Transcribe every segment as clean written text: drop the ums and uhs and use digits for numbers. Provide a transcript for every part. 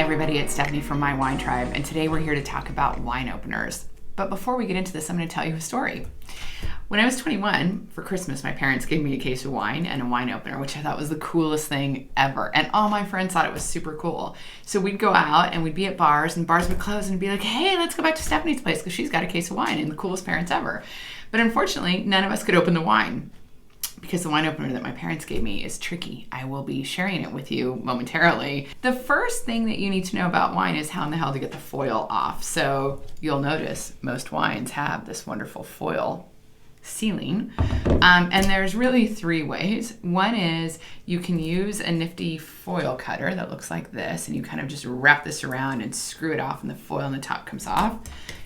everybody, it's Stephanie from My Wine Tribe, and today we're here to talk about wine openers. But before we get into this, I'm going to tell you a story. When I was 21, for Christmas, my parents gave me a case of wine and a wine opener, which I thought was the coolest thing ever. And all my friends thought it was super cool. So we'd go out and we'd be at bars, and bars would close and be like, hey, let's go back to Stephanie's place because she's got a case of wine and the coolest parents ever. But unfortunately, none of us could open the wine, because the wine opener that my parents gave me is tricky. I will be sharing it with you momentarily. The first thing that you need to know about wine is how in the hell to get the foil off. So you'll notice most wines have this wonderful foil sealing. And there's really three ways. One is you can use a nifty foil cutter that looks like this, and you kind of just wrap this around and screw it off and the foil on the top comes off.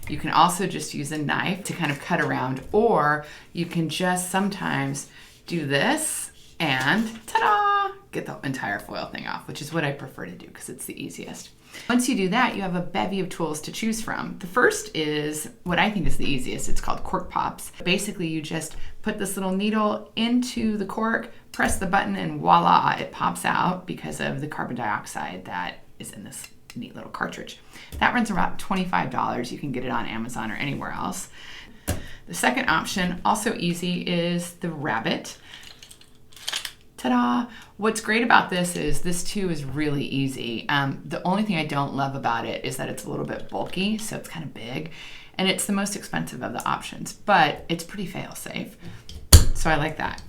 You can also just use a knife to kind of cut around, or you can just sometimes do this and ta-da, get the entire foil thing off, which is what I prefer to do because it's the easiest. Once you do that, you have a bevy of tools to choose from. The first is what I think is the easiest. It's called cork pops. Basically, you just put this little needle into the cork, press the button, and voila, it pops out because of the carbon dioxide that is in this neat little cartridge. That runs about $25. You can get it on Amazon or anywhere else. The second option, also easy, is the rabbit. Ta-da! What's great about this is this too is really easy. The only thing I don't love about it is that it's a little bit bulky, so it's kind of big, and it's the most expensive of the options, but it's pretty fail-safe, so I like that.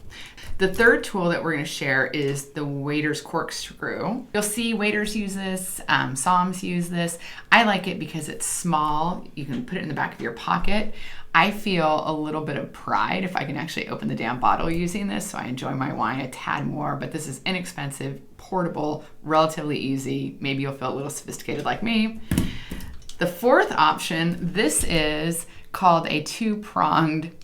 The third tool that we're going to share is the waiter's corkscrew. You'll see waiters use this, somms use this. I like it because it's small. You can put it in the back of your pocket. I feel a little bit of pride if I can actually open the damn bottle using this, so I enjoy my wine a tad more, but this is inexpensive, portable, relatively easy. Maybe you'll feel a little sophisticated like me. The fourth option, this is called a two-pronged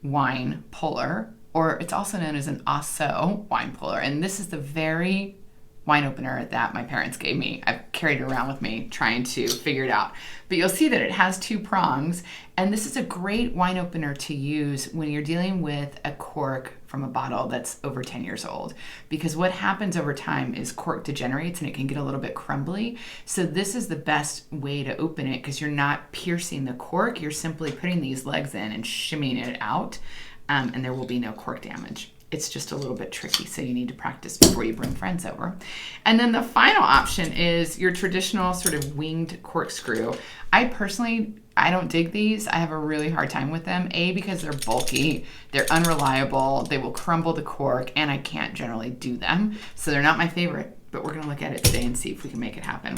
wine puller, or it's also known as an Asso wine puller, and this is the very wine opener that my parents gave me. I've carried it around with me trying to figure it out. But you'll see that it has two prongs, and this is a great wine opener to use when you're dealing with a cork from a bottle that's over 10 years old. Because what happens over time is cork degenerates and it can get a little bit crumbly. So this is the best way to open it because you're not piercing the cork, you're simply putting these legs in and shimmying it out, and there will be no cork damage. It's just a little bit tricky, so you need to practice before you bring friends over. And then the final option is your traditional sort of winged corkscrew. I don't dig these. I have a really hard time with them. A, because they're bulky, they're unreliable, they will crumble the cork, and I can't generally do them. So they're not my favorite, but we're gonna look at it today and see if we can make it happen.